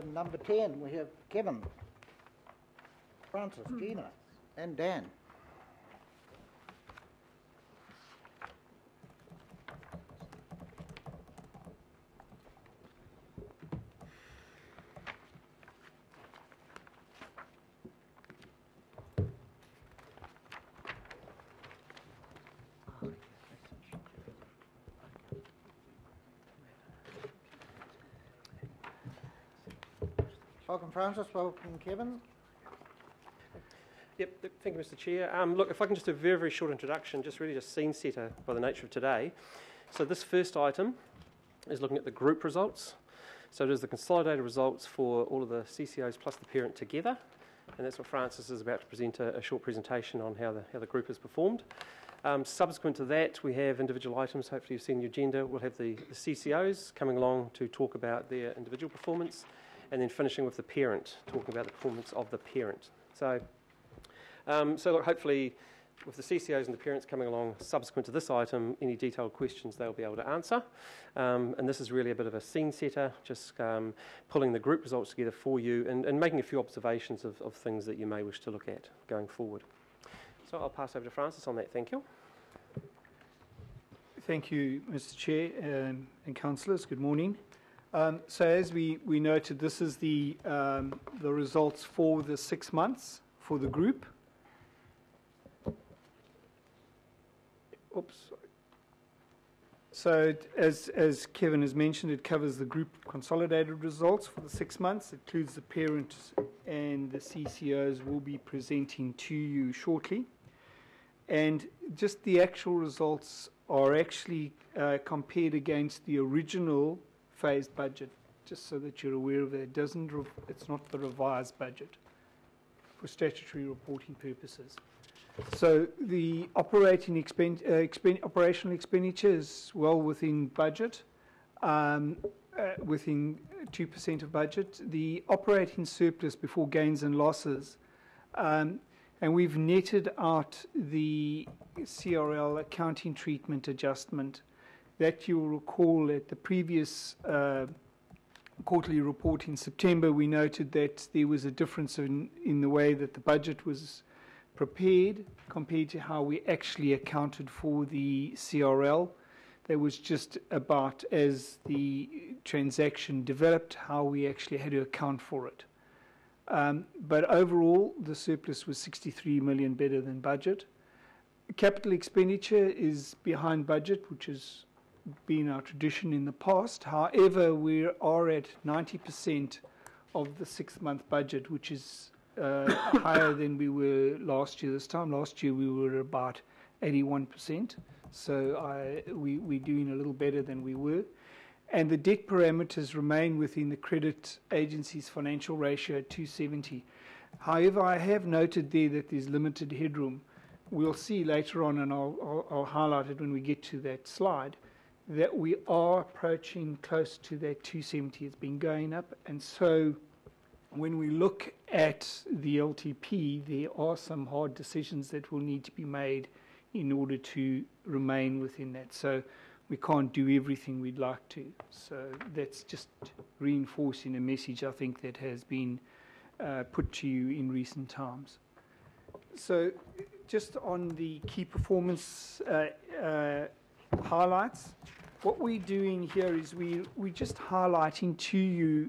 item number 10, we have Kevin, Francis, Gina, and Dan. Welcome, Francis. Welcome, Kevin. Yep, thank you, Mr. Chair. Look, if I can just do a very, very short introduction, just really just scene setter by the nature of today. So this first item is looking at the group results. So it is the consolidated results for all of the CCOs plus the parent together, and that's what Francis is about to present, a short presentation on how the group has performed. Subsequent to that, we have individual items. Hopefully you've seen the agenda. We'll have the CCOs coming along to talk about their individual performance, and then finishing with the parent, talking about the performance of the parent. So look, hopefully with the CCOs and the parents coming along subsequent to this item, any detailed questions they'll be able to answer. And this is really a bit of a scene setter, just pulling the group results together for you and making a few observations of things that you may wish to look at going forward. So I'll pass over to Francis on that. Thank you. Thank you, Mr. Chair and councillors. Good morning. So as we noted, this is the results for the 6 months for the group. Oops. So as Kevin has mentioned, it covers the group consolidated results for the 6 months. It includes the parent, and the CCOs will be presenting to you shortly. And just the actual results are actually compared against the original phased budget, just so that you're aware of it. It's not the revised budget for statutory reporting purposes. So the operational expenditure is well within budget, within 2% of budget. The operating surplus before gains and losses, and we've netted out the CRL accounting treatment adjustment. That you'll recall at the previous quarterly report in September, we noted that there was a difference in the way that the budget was prepared compared to how we actually accounted for the CRL. There was just about, as the transaction developed, how we actually had to account for it. But overall, the surplus was 63 million better than budget. Capital expenditure is behind budget, which has been our tradition in the past. However, we are at 90% of the 6-month budget, which is higher than we were last year. This time last year we were about 81%, so we're doing a little better than we were. And the debt parameters remain within the credit agency's financial ratio at 270. However, I have noted there that there's limited headroom. We'll see later on, and I'll highlight it when we get to that slide, that we are approaching close to that 270. It's been going up, and so when we look at the LTP, there are some hard decisions that will need to be made in order to remain within that. So we can't do everything we'd like to. So that's just reinforcing a message, I think, that has been put to you in recent times. So just on the key performance highlights, what we're doing here is we're just highlighting to you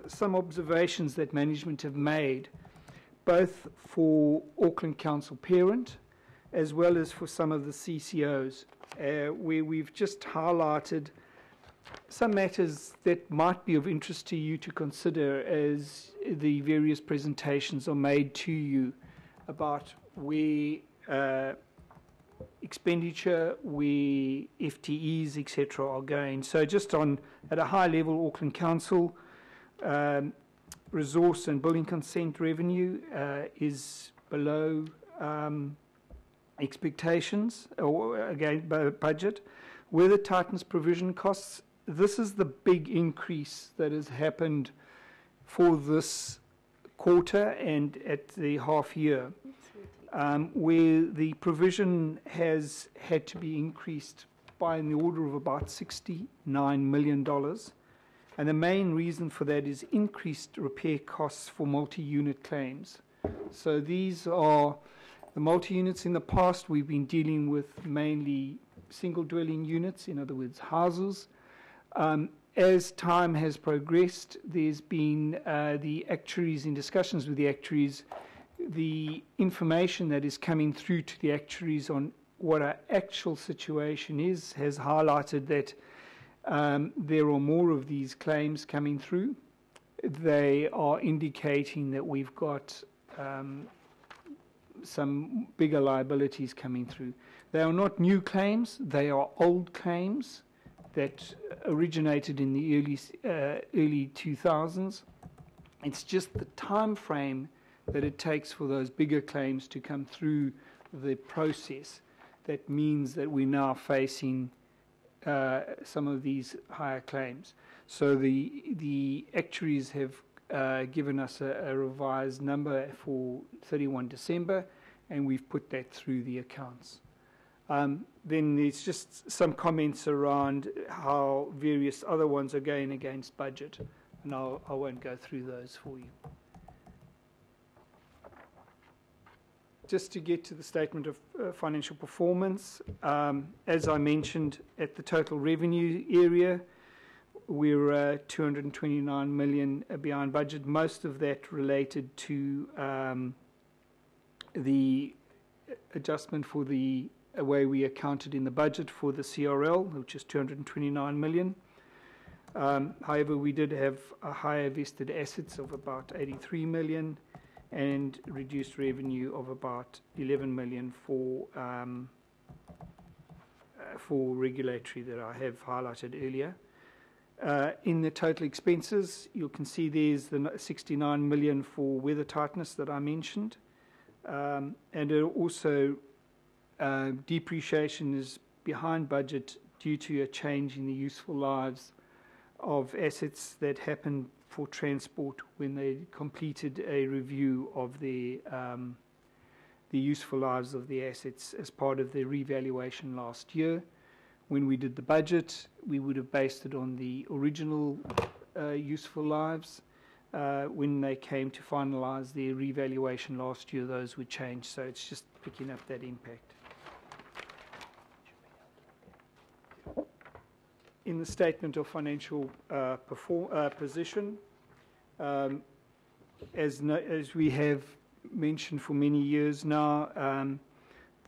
some observations that management have made, both for Auckland Council parent as well as for some of the CCOs, where we've just highlighted some matters that might be of interest to you to consider as the various presentations are made to you about where expenditure, where FTEs, etc. are going. So just at a high level, Auckland Council resource and building consent revenue is below expectations, or again, budget. Weather tightness provision costs, this is the big increase that has happened for this quarter and at the half year, where the provision has had to be increased by in the order of about $69 million. And the main reason for that is increased repair costs for multi-unit claims. So these are the multi-units. In the past, we've been dealing with mainly single-dwelling units, in other words, houses. As time has progressed, there's been the actuaries, in discussions with the actuaries, the information that is coming through to the actuaries on what our actual situation is has highlighted that there are more of these claims coming through. They are indicating that we've got some bigger liabilities coming through. They are not new claims, they are old claims that originated in the early 2000s. It's just the time frame that it takes for those bigger claims to come through the process that means that we're now facing some of these higher claims. So the actuaries have given us a revised number for 31 December, and we've put that through the accounts. Then there's just some comments around how various other ones are going against budget, and I won't go through those for you. Just to get to the statement of financial performance, as I mentioned, at the total revenue area, we're 229 million behind budget. Most of that related to the adjustment for the way we accounted in the budget for the CRL, which is 229 million. However, we did have a higher vested assets of about 83 million and reduced revenue of about 11 million for regulatory that I have highlighted earlier. In the total expenses, you can see there's the 69 million for weather tightness that I mentioned. And also depreciation is behind budget due to a change in the useful lives of assets that happened for transport when they completed a review of the useful lives of the assets as part of the revaluation last year. When we did the budget, we would have based it on the original useful lives. When they came to finalise their revaluation last year, those would change. So it's just picking up that impact. In the statement of financial position, as we have mentioned for many years now,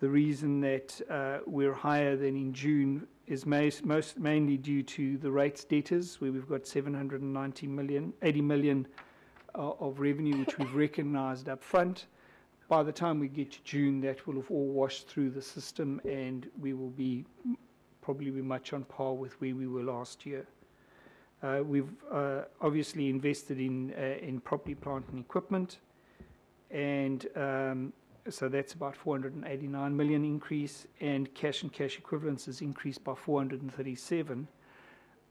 the reason that we're higher than in June is mainly due to the rates debtors, where we've got 80 million of revenue, which we've recognised up front. By the time we get to June, that will have all washed through the system, and we will probably be much on par with where we were last year. We've obviously invested in property, plant and equipment, and so that's about 489 million increase, and cash and cash equivalents has increased by 437.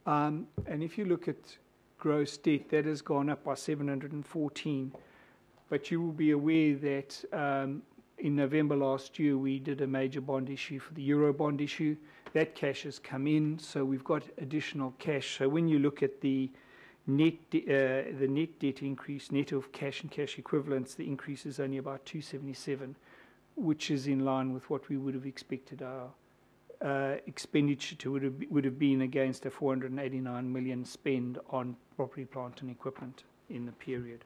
And if you look at gross debt, that has gone up by 714. But you will be aware that in November last year we did a major bond issue for the Euro bond issue. That cash has come in, so we've got additional cash. So when you look at the net debt increase, net of cash and cash equivalents, the increase is only about 277, which is in line with what we would have expected our expenditure would have been against a 489 million spend on property, plant and equipment in the period.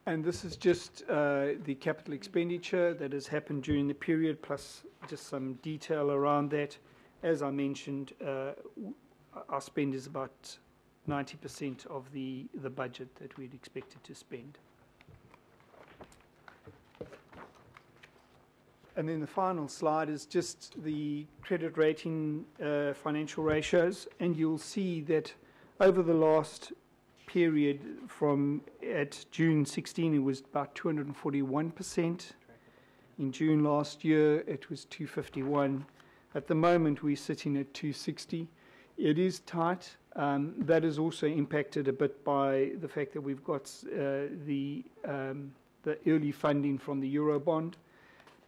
And this is just the capital expenditure that has happened during the period, plus just some detail around that. As I mentioned, our spend is about 90% of the budget that we'd expected to spend. And then the final slide is just the credit rating financial ratios. And you'll see that over the last period at June 16, it was about 241%. In June last year, it was 251. At the moment, we're sitting at 260. It is tight. That is also impacted a bit by the fact that we've got the early funding from the Eurobond.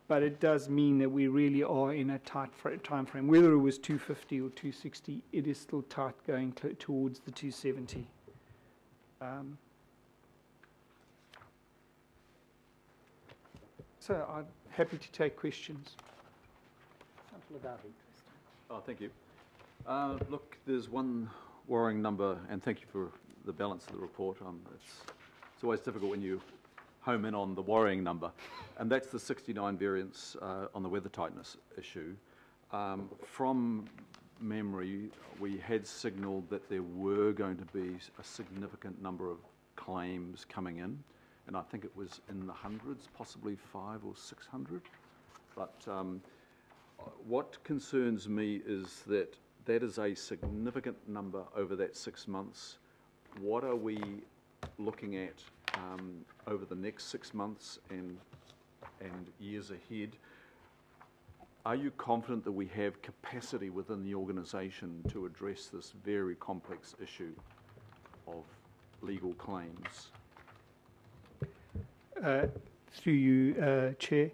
but it does mean that we really are in a tight time frame. Whether it was 250 or 260, it is still tight going towards the 270. So I'm happy to take questions. Oh, thank you. Look, there's one worrying number, and thank you for the balance of the report. It's always difficult when you home in on the worrying number, and that's the 69 variance on the weather tightness issue. From memory, we had signalled that there were going to be a significant number of claims coming in, and I think it was in the hundreds, possibly 500 or 600. But what concerns me is that that is a significant number over that 6 months. What are we looking at over the next 6 months and years ahead? Are you confident that we have capacity within the organisation to address this very complex issue of legal claims? Through you, Chair.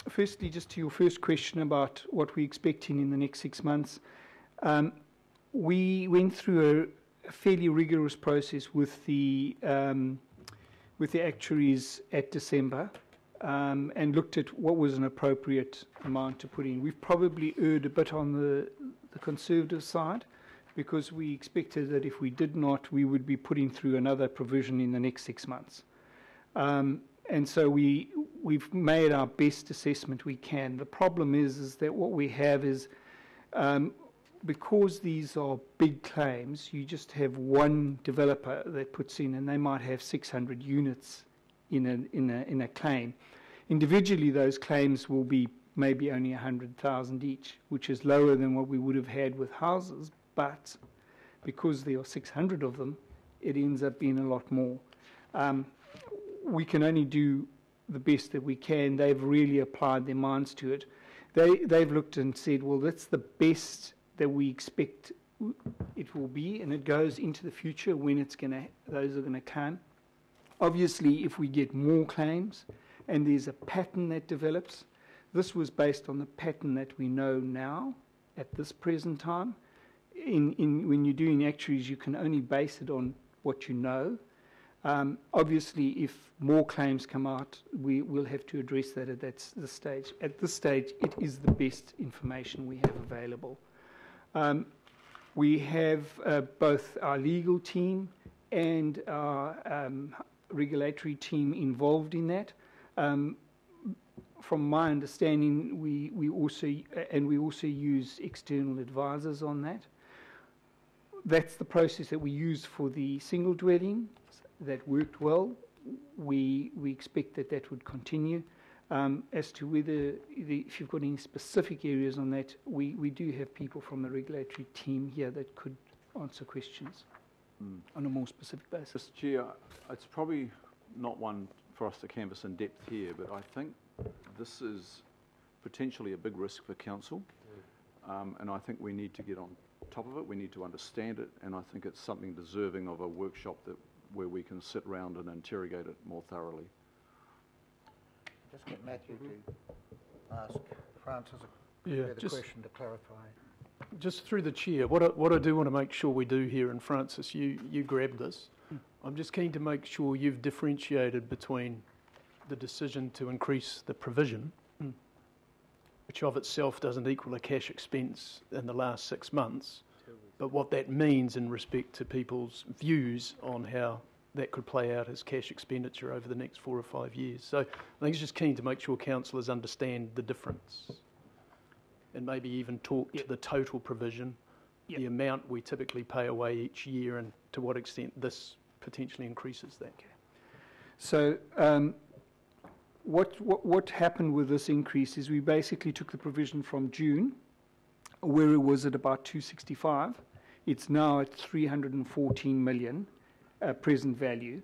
Firstly, just to your first question about what we're expecting in the next 6 months, we went through a fairly rigorous process with the actuaries at December and looked at what was an appropriate amount to put in. We've probably erred a bit on the conservative side, because we expected that if we did not, we would be putting through another provision in the next 6 months. And so we've made our best assessment we can. The problem is that what we have is, because these are big claims, you just have one developer that puts in, and they might have 600 units in a claim. Individually, those claims will be maybe only 100,000 each, which is lower than what we would have had with houses. But because there are 600 of them, it ends up being a lot more. We can only do the best that we can. They've really applied their minds to it. They've looked and said, well, that's the best that we expect it will be, and it goes into the future when those are going to come. Obviously, if we get more claims and there's a pattern that develops, this was based on the pattern that we know now at this present time. When you're doing actuaries, you can only base it on what you know. Obviously, if more claims come out, we will have to address that at this stage. At this stage, it is the best information we have available. We have both our legal team and our regulatory team involved in that. From my understanding, we also use external advisors on that. That's the process that we used for the single dwelling. That worked well. We expect that would continue. As to whether if you've got any specific areas on that, we do have people from the regulatory team here that could answer questions on a more specific basis. Mr. Chair, it's probably not one for us to canvass in depth here, but I think this is potentially a big risk for council, and I think we need to get on top of it. We need to understand it, and I think it's something deserving of a workshop where we can sit around and interrogate it more thoroughly. Just get Matthew to ask Francis a question to clarify. Just through the chair, what I do want to make sure we do here, and Francis, you grabbed this. I'm just keen to make sure you've differentiated between the decision to increase the provision, which of itself doesn't equal a cash expense in the last 6 months, but what that means in respect to people's views on how that could play out as cash expenditure over the next 4 or 5 years. So I think it's just keen to make sure councillors understand the difference and maybe even talk to the total provision, the amount we typically pay away each year, and to what extent this potentially increases that. So what happened with this increase is we basically took the provision from June, where it was at about 265. It's now at 314 million present value.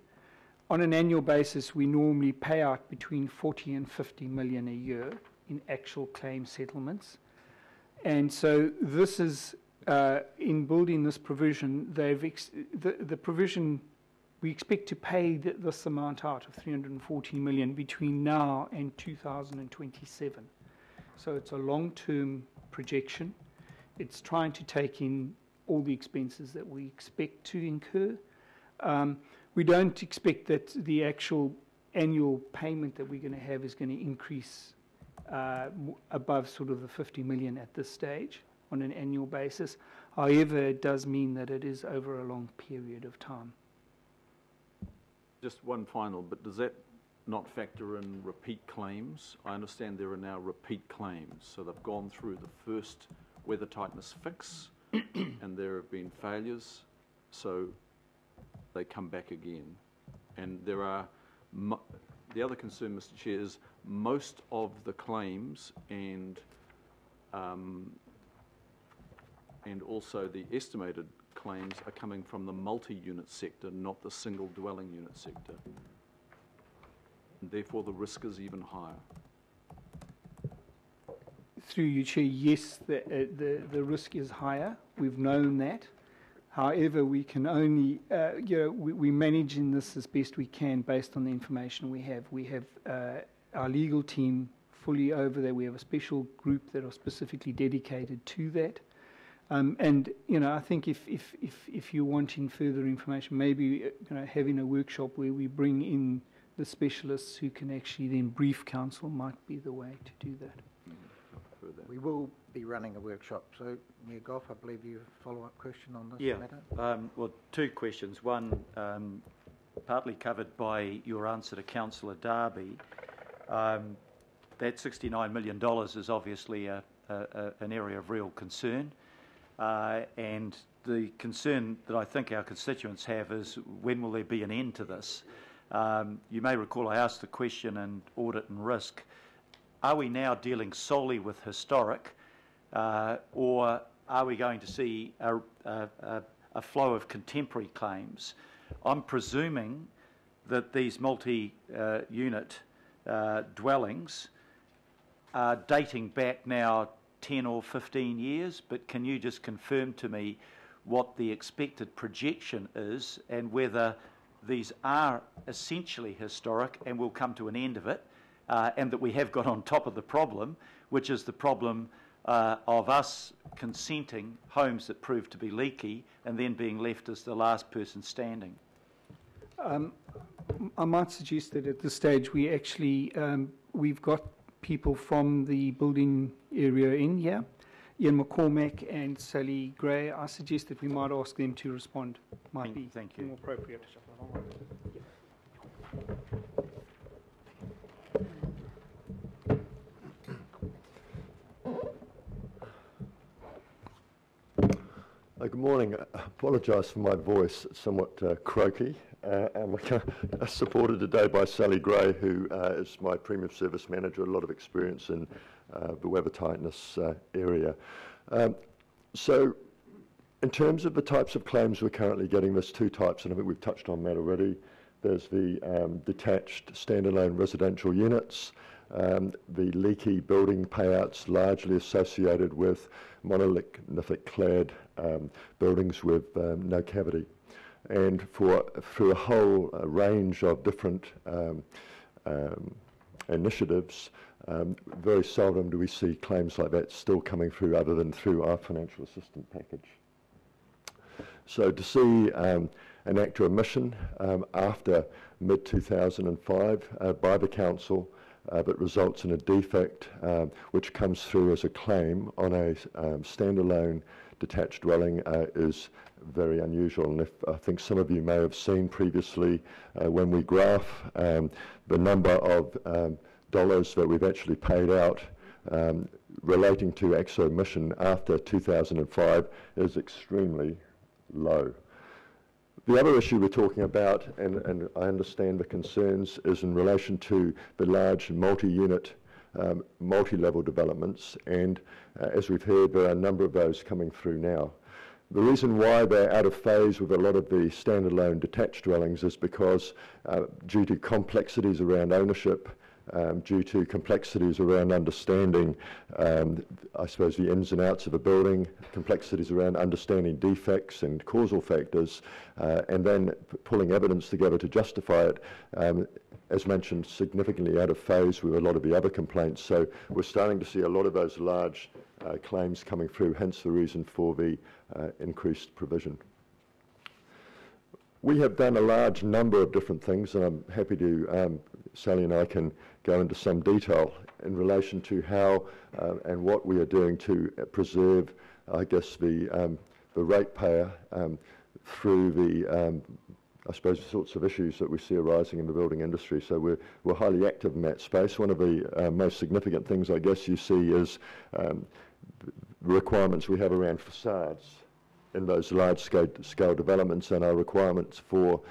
On an annual basis, we normally pay out between 40 and 50 million a year in actual claim settlements. And so this is, in building this provision, the provision we expect to pay this amount out of 314 million between now and 2027. So it's a long-term projection. It's trying to take in all the expenses that we expect to incur. We don't expect that the actual annual payment that we're going to have is going to increase above sort of the 50 million at this stage on an annual basis. However, it does mean that it is over a long period of time. Just one final, but does that not factor in repeat claims? I understand there are now repeat claims, so they've gone through the first weather tightness fix and there have been failures, so they come back again. And there are, the other concern, Mr. Chair, is most of the claims and also the estimated claims are coming from the multi-unit sector, not the single dwelling unit sector. And therefore, the risk is even higher. Through you, Chair, yes, the risk is higher. We've known that. However, we can only, we're managing this as best we can based on the information we have. We have our legal team fully over there. We have a special group that are specifically dedicated to that. And I think if you're wanting further information, maybe having a workshop where we bring in the specialists who can actually then brief council might be the way to do that. We will be running a workshop. So, Mayor Goff, I believe you have a follow-up question on this matter? Well, two questions. One, partly covered by your answer to Councillor Darby. That $69 million is obviously an area of real concern. And the concern that I think our constituents have is, when will there be an end to this? You may recall I asked the question in audit and risk, are we now dealing solely with historic, or are we going to see a flow of contemporary claims? I'm presuming that these multi-unit dwellings are dating back now 10 or 15 years, but can you just confirm to me what the expected projection is and whether these are essentially historic and will come to an end of it, and that we have got on top of the problem, which is the problem of us consenting homes that prove to be leaky and then being left as the last person standing? I might suggest that at this stage we actually, we've got people from the building area in here, Ian McCormack and Sally Gray. I suggest that we might ask them to respond. Might be more appropriate. Good morning. I apologise for my voice, it's somewhat croaky. I'm supported today by Sally Gray, who is my premium service manager, a lot of experience in the weather tightness area. So in terms of the types of claims we're currently getting, there's two types, and I think we've touched on that already. There's the detached standalone residential units, the leaky building payouts largely associated with monolithic clad buildings with no cavity. And through a whole range of different initiatives, very seldom do we see claims like that still coming through other than through our financial assistance package. So to see an act of omission after mid-2005 by the council that results in a defect which comes through as a claim on a standalone detached dwelling is very unusual. And I think some of you may have seen previously when we graph the number of dollars that we've actually paid out relating to acts of omission after 2005 is extremely low. The other issue we're talking about, and I understand the concerns, is in relation to the large multi-unit, multi-level developments, and as we've heard, there are a number of those coming through now. The reason why they're out of phase with a lot of the standalone detached dwellings is because due to complexities around ownership, due to complexities around understanding, I suppose, the ins and outs of a building, complexities around understanding defects and causal factors, and then pulling evidence together to justify it, as mentioned, significantly out of phase with a lot of the other complaints. So we're starting to see a lot of those large claims coming through, hence the reason for the increased provision. We have done a large number of different things, and I'm happy to, Sally and I can go into some detail in relation to how and what we are doing to preserve, I guess, the ratepayer through the, I suppose, the sorts of issues that we see arising in the building industry. So we're highly active in that space. One of the most significant things, I guess, you see is requirements we have around facades in those large-scale developments, and our requirements for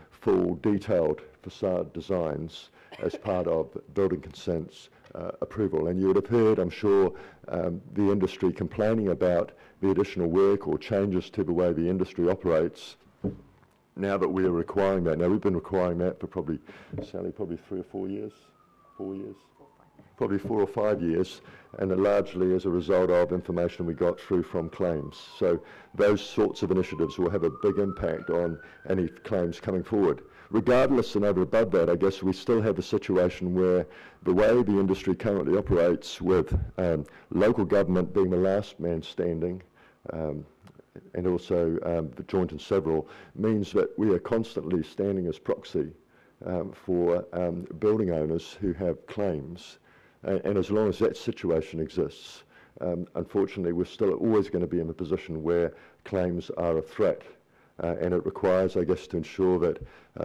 full detailed facade designs as part of building consents approval. And you would have heard, I'm sure, the industry complaining about the additional work or changes to the way the industry operates now that we are requiring that. Now, we've been requiring that for probably, Sally, probably 3 or 4 years? 4 years? Probably 4 or 5 years, and largely as a result of information we got through from claims. So those sorts of initiatives will have a big impact on any claims coming forward. Regardless and over above that, I guess we still have a situation where the way the industry currently operates, with local government being the last man standing, and also the joint and several, means that we are constantly standing as proxy for building owners who have claims. And as long as that situation exists, unfortunately, we're still always going to be in a position where claims are a threat. And it requires, I guess, to ensure that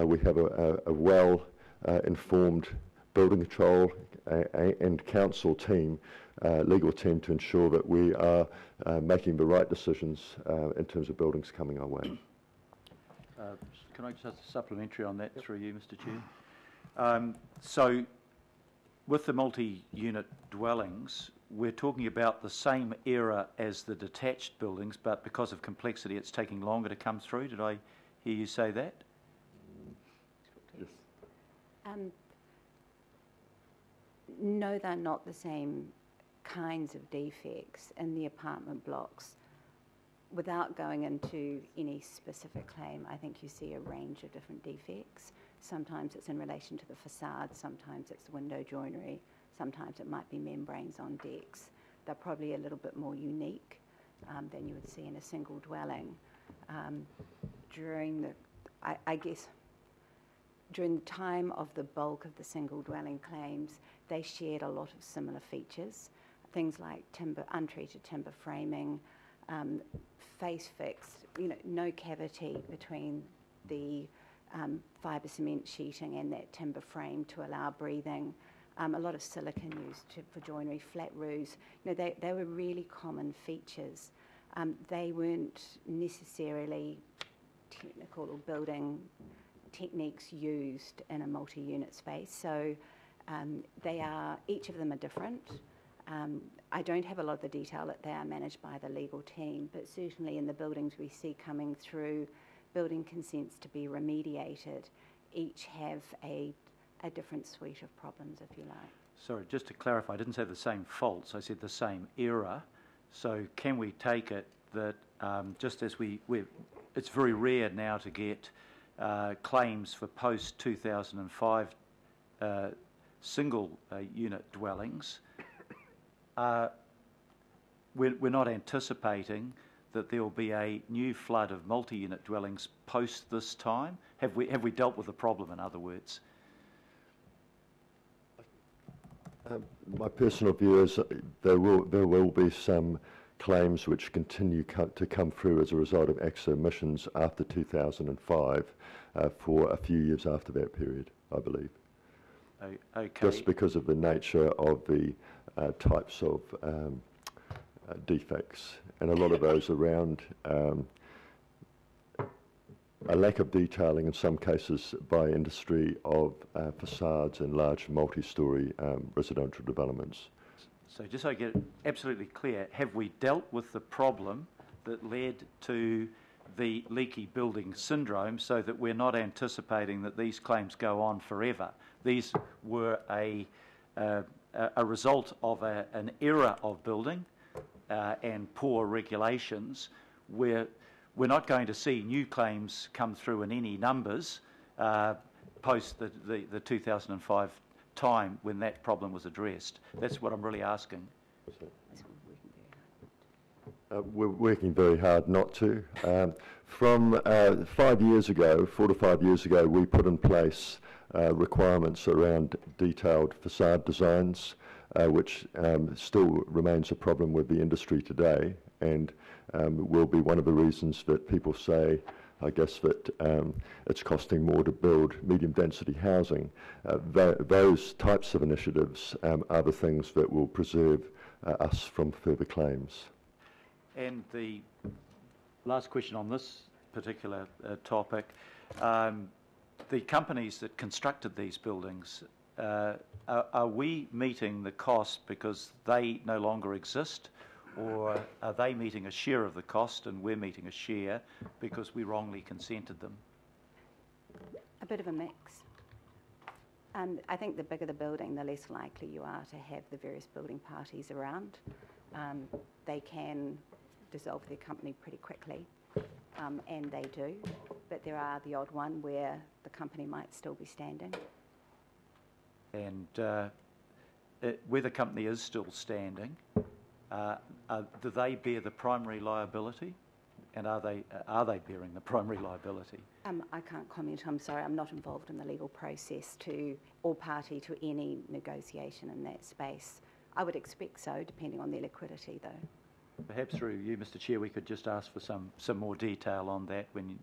we have a well-informed building control and council team, legal team, to ensure that we are making the right decisions in terms of buildings coming our way. Can I just have a supplementary on that through you, Mr. Chair? So, with the multi-unit dwellings, we're talking about the same era as the detached buildings, but because of complexity, it's taking longer to come through. Did I hear you say that? Yes. No, they're not the same kinds of defects in the apartment blocks. Without going into any specific claim, I think you see a range of different defects. Sometimes it's in relation to the facade, sometimes it's window joinery, sometimes it might be membranes on decks. They're probably a little bit more unique than you would see in a single dwelling. During the time of the bulk of the single dwelling claims, they shared a lot of similar features, things like untreated timber framing, face fixed, no cavity between the fibre cement sheeting and that timber frame to allow breathing, a lot of silicon used for joinery, flat roofs. They were really common features. They weren't necessarily technical or building techniques used in a multi-unit space. So each of them are different. I don't have a lot of the detail that they are managed by the legal team, but certainly in the buildings we see coming through building consents to be remediated, each have a different suite of problems, if you like. Sorry, just to clarify, I didn't say the same faults, I said the same era. So can we take it that just as it's very rare now to get claims for post-2005 single unit dwellings, we're not anticipating that there will be a new flood of multi-unit dwellings post this time? Have we dealt with the problem, in other words? My personal view is there will be some claims which continue to come through as a result of ACSA emissions after 2005 for a few years after that period, I believe. Okay. Just because of the nature of the types of defects, and a lot of those around a lack of detailing in some cases by industry of facades in large multi-storey residential developments. So just so I get it absolutely clear, have we dealt with the problem that led to the leaky building syndrome so that we're not anticipating that these claims go on forever. These were a result of an era of building and poor regulations. We're not going to see new claims come through in any numbers post the 2005 time when that problem was addressed. That's what I'm really asking. We're working very hard not to. From 5 years ago, 4 to 5 years ago, we put in place requirements around detailed facade designs, which still remains a problem with the industry today, and will be one of the reasons that people say, I guess, that it's costing more to build medium density housing. Those types of initiatives are the things that will preserve us from further claims. And the last question on this particular topic, the companies that constructed these buildings, are we meeting the cost because they no longer exist, or are they meeting a share of the cost and we're meeting a share because we wrongly consented them? A bit of a mix. I think the bigger the building, the less likely you are to have the various building parties around. They can dissolve their company pretty quickly, and they do, but there are the odd one where the company might still be standing. And where the company is still standing, do they bear the primary liability, and are they bearing the primary liability? I can't comment. I'm sorry. I'm not involved in the legal process or party to any negotiation in that space. I would expect so, depending on their liquidity, though. Perhaps through you, Mr. Chair, we could just ask for some more detail on that when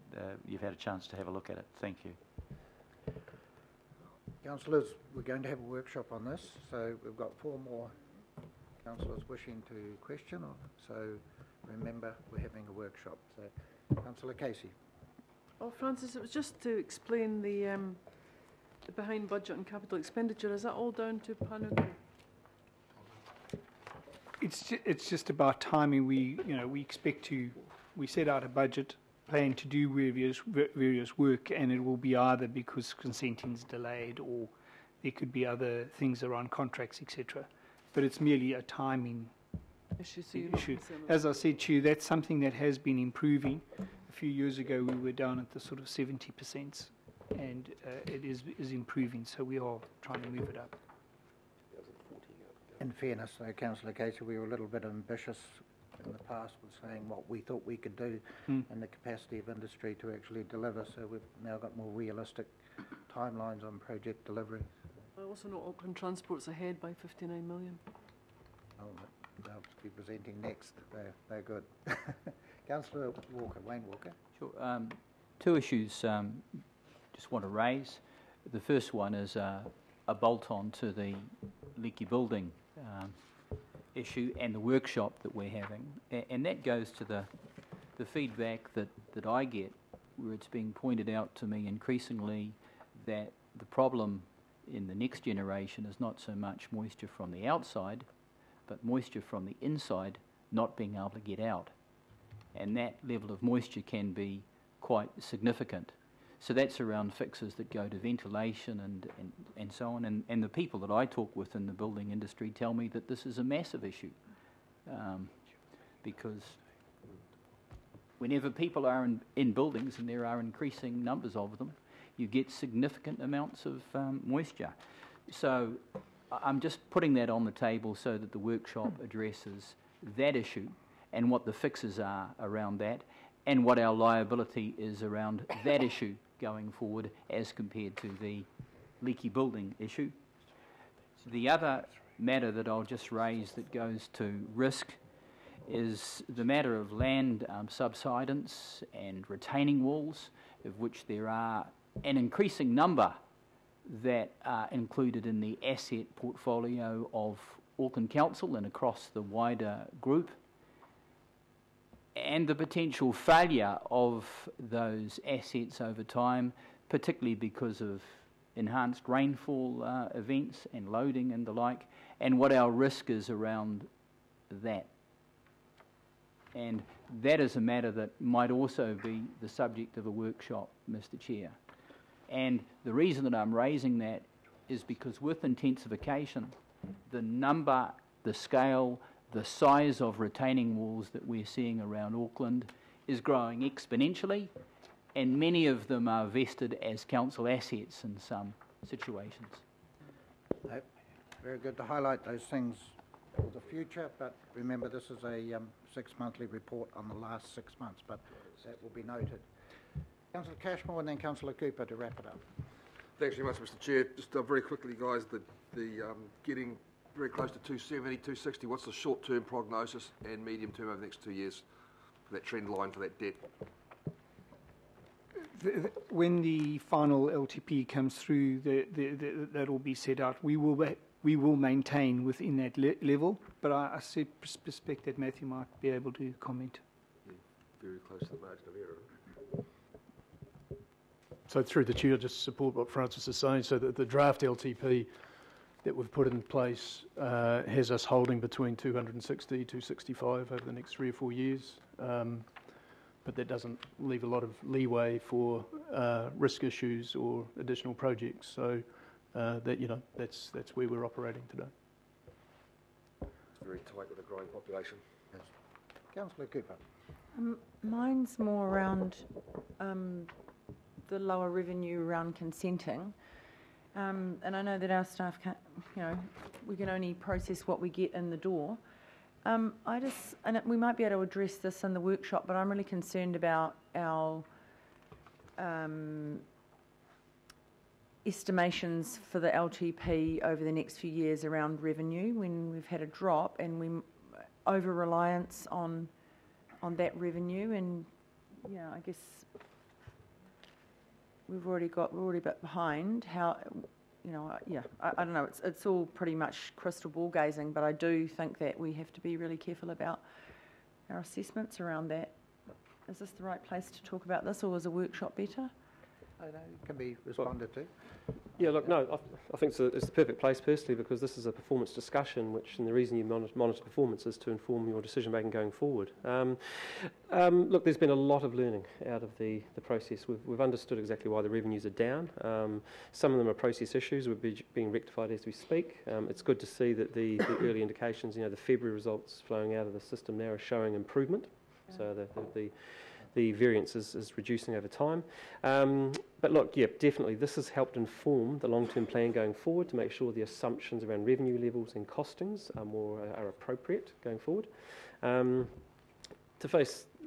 you've had a chance to have a look at it. Thank you. Councillors, we're going to have a workshop on this, so we've got 4 more councillors wishing to question, so remember we're having a workshop. So, Councillor Casey. Well, Francis, it was just to explain the behind budget and capital expenditure. Is that all down to Panuku? It's just about timing. We set out a budget plan to do various work, and it will be either because consenting's delayed or there could be other things around contracts, etc. But it's merely a timing issue. As I said to you, that's something that has been improving. A few years ago, we were down at the sort of 70%, and it is improving. So we are trying to move it up. In fairness, though, Councillor Casey, we were a little bit ambitious in the past with saying what we thought we could do and the capacity of industry to actually deliver, so we've now got more realistic timelines on project delivery. I also know Auckland Transport's ahead by 59 million. Oh, they'll be presenting next. They're good. Councillor Walker, Wayne Walker. Sure. 2 issues just want to raise. The first one is a bolt-on to the leaky building issue and the workshop that we're having, and that goes to the feedback that I get, where it's being pointed out to me increasingly that the problem in the next generation is not so much moisture from the outside, but moisture from the inside not being able to get out, and that level of moisture can be quite significant. So that's around fixes that go to ventilation and so on. And the people that I talk with in the building industry tell me that this is a massive issue, because whenever people are in buildings, and there are increasing numbers of them, you get significant amounts of moisture. So I'm just putting that on the table so that the workshop addresses that issue and what the fixes are around that, and what our liability is around that issue going forward as compared to the leaky building issue. The other matter that I'll just raise that goes to risk is the matter of land subsidence and retaining walls, of which there are an increasing number that are included in the asset portfolio of Auckland Council and across the wider group, and the potential failure of those assets over time, particularly because of enhanced rainfall events and loading and the like, and what our risk is around that. And that is a matter that might also be the subject of a workshop, Mr. Chair. And the reason that I'm raising that is because with intensification, the number, the scale, the size of retaining walls that we're seeing around Auckland is growing exponentially, and many of them are vested as council assets in some situations. Very good to highlight those things for the future, but remember this is a 6-monthly report on the last 6 months, but that will be noted. Councillor Cashmore and then Councillor Cooper to wrap it up. Thanks very much, Mr. Chair. Just very quickly, guys, the getting very close to 270, 260, what's the short-term prognosis and medium-term over the next 2 years for that trend line for that debt? When the final LTP comes through, that will be set out. We will maintain within that level, but I suspect that Matthew might be able to comment. Yeah, very close to the margin of error. So through the chair, just support what Francis is saying, so that the draft LTP that we've put in place has us holding between 260, 265 over the next 3 or 4 years. But that doesn't leave a lot of leeway for risk issues or additional projects. So that's where we're operating today. It's very tight with a growing population. Yes. Councillor Cooper. Mine's more around the lower revenue around consenting. And I know that our staff can't, we can only process what we get in the door. We might be able to address this in the workshop, but I'm really concerned about our estimations for the LTP over the next few years around revenue, when we've had a drop and we over-reliance on that revenue, and I guess we're already a bit behind. How, I don't know. It's all pretty much crystal ball gazing, but I do think that we have to be really careful about our assessments around that. Is this the right place to talk about this, or was a workshop better? I know, it can be responded to. Yeah, look, no, I think it's the perfect place personally, because this is a performance discussion, and the reason you monitor performance is to inform your decision making going forward. Look, there's been a lot of learning out of the process. We've understood exactly why the revenues are down. Some of them are process issues, being rectified as we speak. It's good to see that the early indications, the February results flowing out of the system now are showing improvement. So the variance is reducing over time. But look, yeah, definitely this has helped inform the long-term plan going forward to make sure the assumptions around revenue levels and costings are appropriate going forward. When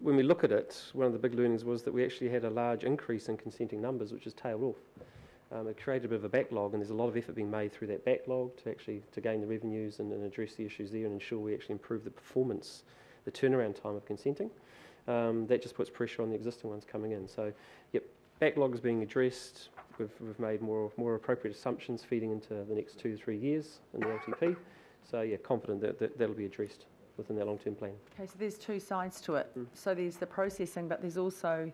we look at it, one of the big learnings was that we actually had a large increase in consenting numbers, which has tailed off. It created a bit of a backlog, and there's a lot of effort being made through that backlog to gain the revenues and address the issues there and ensure we actually improve the performance, the turnaround time of consenting. That just puts pressure on the existing ones coming in. So, yep, backlog is being addressed. We've made more appropriate assumptions feeding into the next 2 to 3 years in the LTP. So, yeah, confident that that'll be addressed within that long-term plan. Okay, so there's two sides to it. So there's the processing, but there's also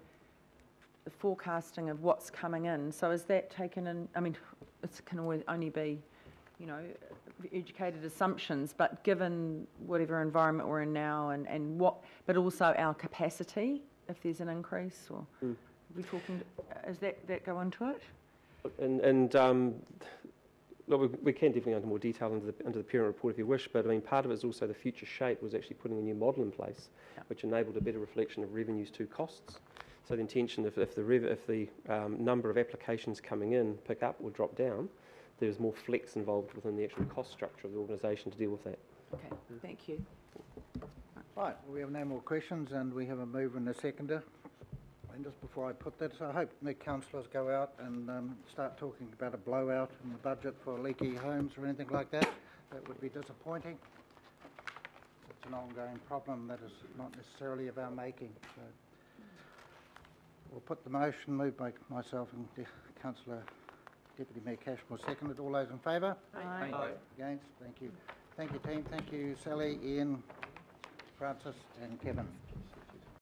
the forecasting of what's coming in. So is that taken in? I mean, it can only be, educated assumptions, but given whatever environment we're in now but also our capacity, if there's an increase, or are we talking, does that go into it? Look, we can definitely go into more detail under the parent report if you wish, but I mean, part of it is also the future shape was actually putting a new model in place, which enabled a better reflection of revenues to costs. So the intention, if the number of applications coming in pick up or drop down, there's more flex involved within the actual cost structure of the organisation to deal with that. Okay, thank you. Right, we have no more questions, and we have a mover and a seconder. And just before I put that, so I hope the councillors go out and start talking about a blowout in the budget for leaky homes or anything like that. That would be disappointing. It's an ongoing problem that is not necessarily of our making. So we'll put the motion, moved by myself and Councillor Deputy Mayor Cashmore, seconded. All those in favour? Aye. Against? Thank you. Thank you, team. Thank you, Sally, Ian, Francis and Kevin.